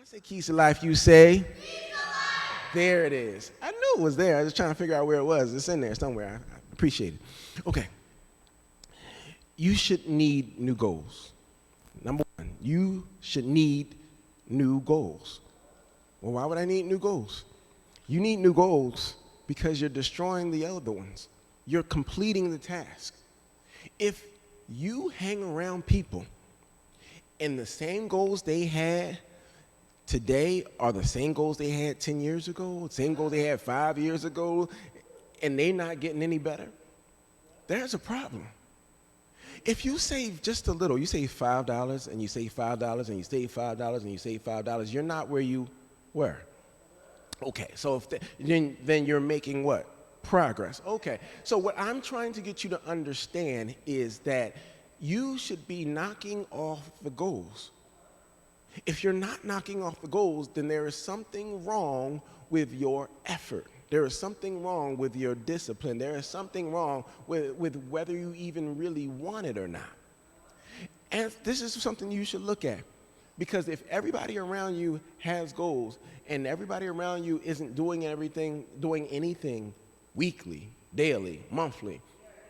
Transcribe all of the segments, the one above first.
say keys to life, you say? There it is. I knew it was there. I was trying to figure out where it was. It's in there somewhere. I appreciate it. Okay. You should need new goals. Number one, you should need new goals. Well, why would I need new goals? You need new goals because you're destroying the other ones. You're completing the task. If you hang around people and the same goals they had today are the same goals they had 10 years ago, the same goals they had 5 years ago, and they're not getting any better, there's a problem. If you save just a little, you save $5 and you save $5 and you save $5 and you save $5, you're not where you were. Okay, so if then you're making what? Progress. Okay, so what I'm trying to get you to understand is that you should be knocking off the goals. If you're not knocking off the goals, then there is something wrong with your effort. There is something wrong with your discipline. There is something wrong with whether you even really want it or not. And this is something you should look at. Because if everybody around you has goals and everybody around you isn't doing anything weekly, daily, monthly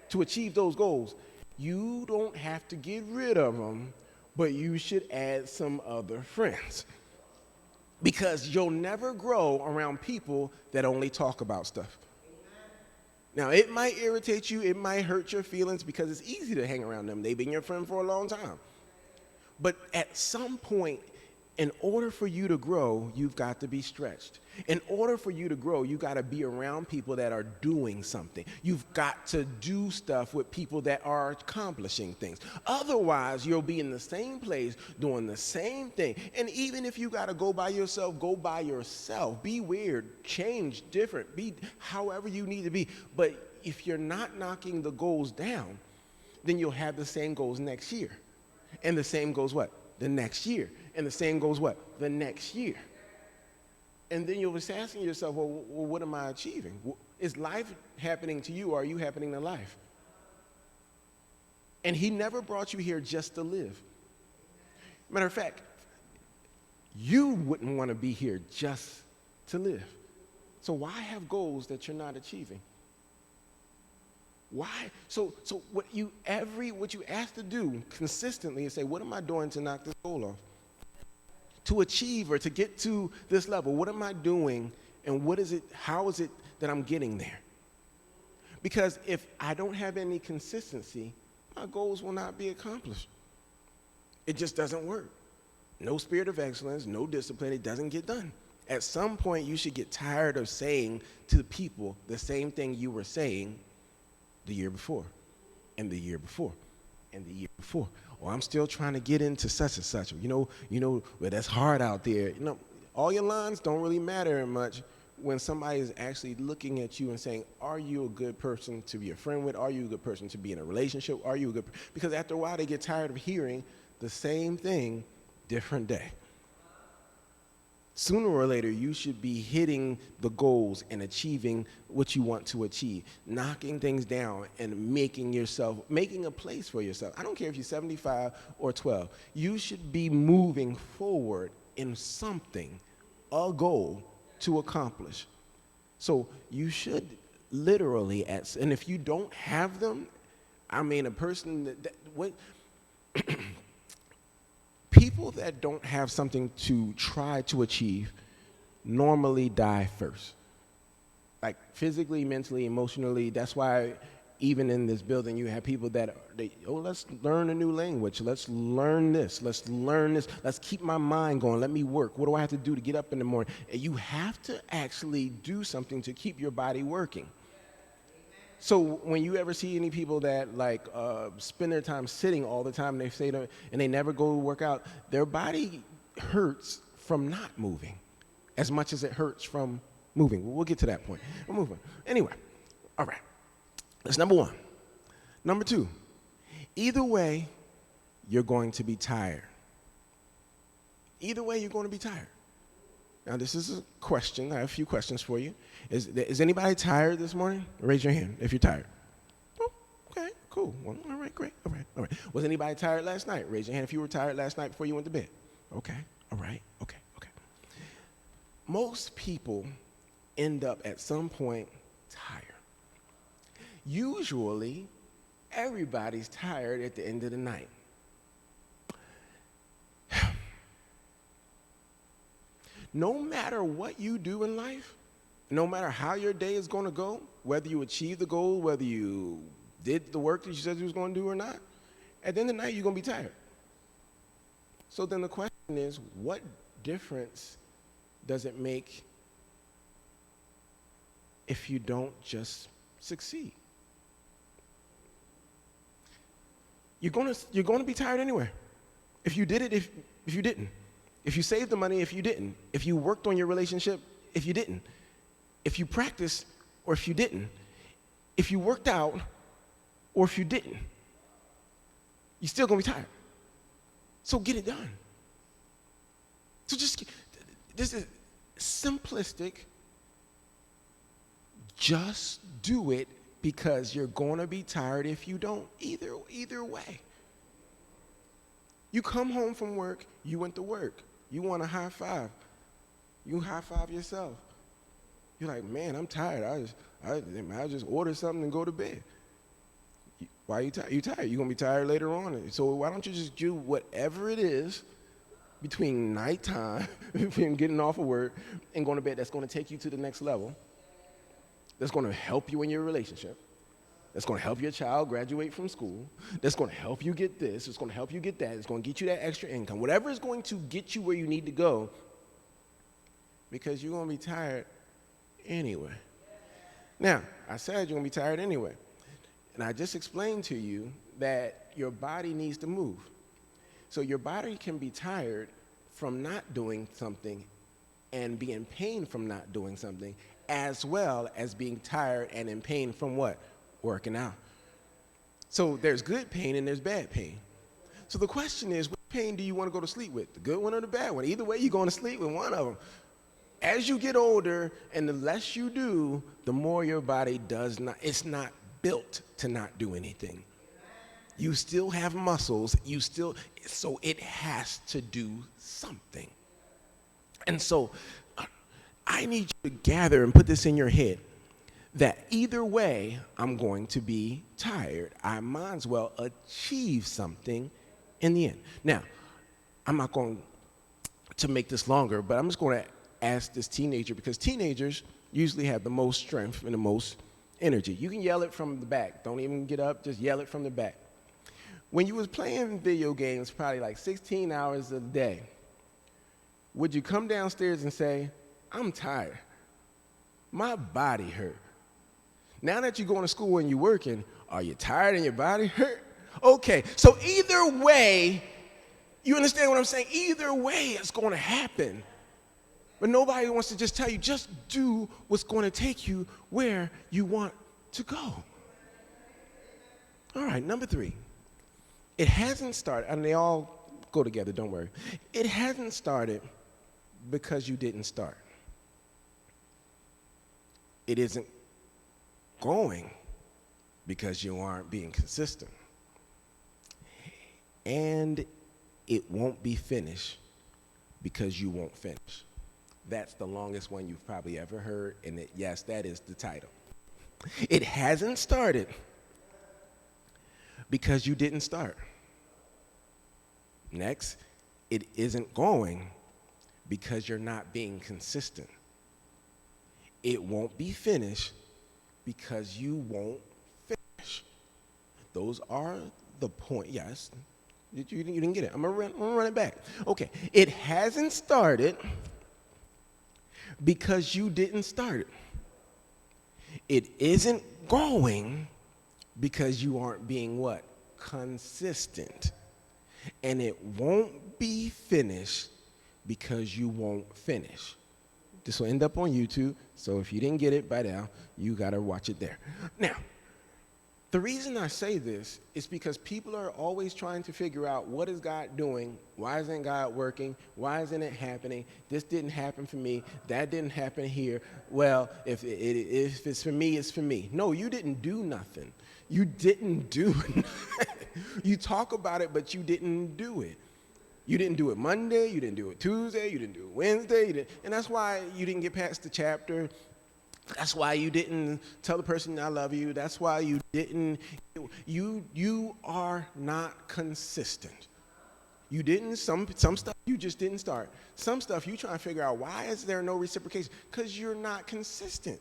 to achieve those goals, you don't have to get rid of them, but you should add some other friends. Because you'll never grow around people that only talk about stuff. Now, it might irritate you, it might hurt your feelings because it's easy to hang around them. They've been your friend for a long time. But at some point, in order for you to grow, you've got to be stretched. In order for you to grow, you got to be around people that are doing something. You've got to do stuff with people that are accomplishing things. Otherwise, you'll be in the same place doing the same thing. And even if you got to go by yourself, go by yourself. Be weird, change, different, be however you need to be. But if you're not knocking the goals down, then you'll have the same goals next year. And the same goes what? The next year. And the same goes what? The next year. And then you'll be asking yourself, well, what am I achieving? Is life happening to you or are you happening to life? And he never brought you here just to live. Matter of fact, you wouldn't want to be here just to live. So why have goals that you're not achieving? Why? So what you ask to do consistently is say, what am I doing to knock this goal off? To achieve or to get to this level, what am I doing and how is it that I'm getting there? Because if I don't have any consistency, my goals will not be accomplished. It just doesn't work. No spirit of excellence, no discipline, it doesn't get done. At some point, you should get tired of saying to the people the same thing you were saying the year before, and the year before, and the year before. Or I'm still trying to get into such and such. Well, that's hard out there. All your lines don't really matter much when somebody is actually looking at you and saying, are you a good person to be a friend with? Are you a good person to be in a relationship? Are you a good because after a while, they get tired of hearing the same thing, different day. Sooner or later, you should be hitting the goals and achieving what you want to achieve, knocking things down and making a place for yourself. I don't care if you're 75 or 12. You should be moving forward in something, a goal to accomplish. So you should literally, and if you don't have them, a person people that don't have something to try to achieve normally die first. Like physically, mentally, emotionally. That's why even in this building you have people that let's learn a new language. Let's learn this. Let's learn this. Let's keep my mind going. Let me work. What do I have to do to get up in the morning? And you have to actually do something to keep your body working. So when you ever see any people that spend their time sitting all the time, and they never go to work out, their body hurts from not moving as much as it hurts from moving. We'll get to that point. We're moving. Anyway, all right. That's number one. Number two, either way, you're going to be tired. Either way, you're going to be tired. Now, this is a question. I have a few questions for you. Is anybody tired this morning? Raise your hand if you're tired. Oh, okay, cool. Well, all right, great. All right. Was anybody tired last night? Raise your hand if you were tired last night before you went to bed. Okay, all right, okay. most people end up at some point tired. Usually, everybody's tired at the end of the night. No matter what you do in life, no matter how your day is going to go, whether you achieve the goal, whether you did the work that you said you was going to do or not, at the end of the night, you're going to be tired. So then the question is, what difference does it make if you don't just succeed? You're going to be tired anyway. If you did it, if you didn't. If you saved the money, if you didn't. If you worked on your relationship, if you didn't. If you practiced, or if you didn't. If you worked out, or if you didn't. You're still going to be tired. So get it done. So this is simplistic. Just do it because you're going to be tired if you don't. Either way. You come home from work, you went to work. You want a high five. You high five yourself. You're like, man, I'm tired. I just order something and go to bed. Why are you tired? You're tired. You're going to be tired later on. So why don't you just do whatever it is between nighttime, between getting off of work and going to bed that's going to take you to the next level, that's going to help you in your relationship, that's going to help your child graduate from school, that's going to help you get this, it's going to help you get that, it's going to get you that extra income, whatever is going to get you where you need to go, because you're going to be tired anyway. Now, I said you're going to be tired anyway. And I just explained to you that your body needs to move. So your body can be tired from not doing something and be in pain from not doing something, as well as being tired and in pain from what? Working out. So there's good pain and there's bad pain. So the question is, what pain do you want to go to sleep with? The good one or the bad one? Either way, you're going to sleep with one of them. As you get older and the less you do, the more your body does not, it's not built to not do anything. You still have muscles, so it has to do something. And so I need you to gather and put this in your head that either way, I'm going to be tired. I might as well achieve something in the end. Now, I'm not going to make this longer, but I'm just going to ask this teenager, because teenagers usually have the most strength and the most energy. You can yell it from the back. Don't even get up, just yell it from the back. When you was playing video games probably like 16 hours a day, would you come downstairs and say, I'm tired. My body hurt. Now that you're going to school and you're working, are you tired and your body hurt? Okay, so either way, you understand what I'm saying? Either way, it's going to happen. But nobody wants to just tell you, just do what's going to take you where you want to go. All right, number 3. It hasn't started, and they all go together, don't worry. It hasn't started because you didn't start. It isn't going because you aren't being consistent. And it won't be finished because you won't finish. That's the longest one you've probably ever heard, and yes, that is the title. It hasn't started because you didn't start. Next, it isn't going because you're not being consistent. It won't be finished because you won't finish. Those are the point. Yes, you didn't get it. I'm gonna run it back. Okay, it hasn't started because you didn't start it. It isn't going because you aren't being what? Consistent. And it won't be finished because you won't finish. This will end up on YouTube, so if you didn't get it by now, you got to watch it there. Now, the reason I say this is because people are always trying to figure out, what is God doing? Why isn't God working? Why isn't it happening? This didn't happen for me. That didn't happen here. Well, if it's for me, it's for me. No, you didn't do nothing. You didn't do nothing. You talk about it, but you didn't do it. You didn't do it Monday, you didn't do it Tuesday, you didn't do it Wednesday, and that's why you didn't get past the chapter. That's why you didn't tell the person I love you. That's why you didn't. You are not consistent. You didn't, some stuff you just didn't start. Some stuff you trying to figure out, why is there no reciprocation? Because you're not consistent.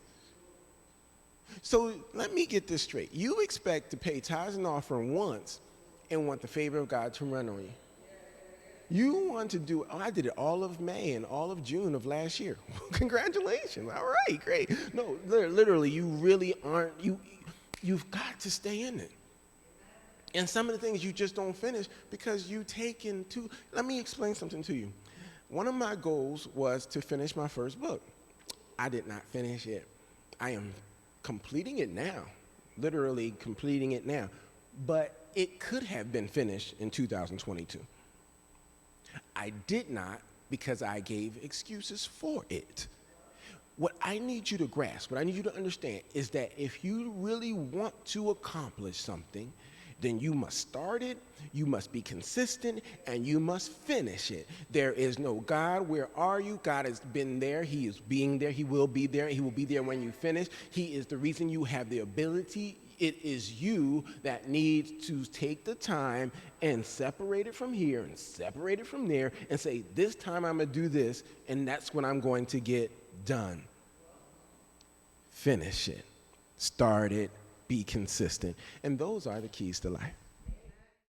So let me get this straight. You expect to pay tithes and offering once and want the favor of God to run on you. You want to do, I did it all of May and all of June of last year. Congratulations. All right, great. No, literally, you really aren't, you've got to stay in it. And some of the things you just don't finish because you taken too, let me explain something to you. One of my goals was to finish my first book. I did not finish it. I am completing it now, literally completing it now. But it could have been finished in 2022. I did not because I gave excuses for it. What I need you to grasp, what I need you to understand is that if you really want to accomplish something, then you must start it, you must be consistent, and you must finish it. There is no God, where are you? God has been there, he is being there, he will be there, he will be there when you finish. He is the reason you have the ability. It is you that needs to take the time and separate it from here and separate it from there and say, this time I'm gonna do this, and that's when I'm going to get done. Finish it, start it, be consistent. And those are the keys to life.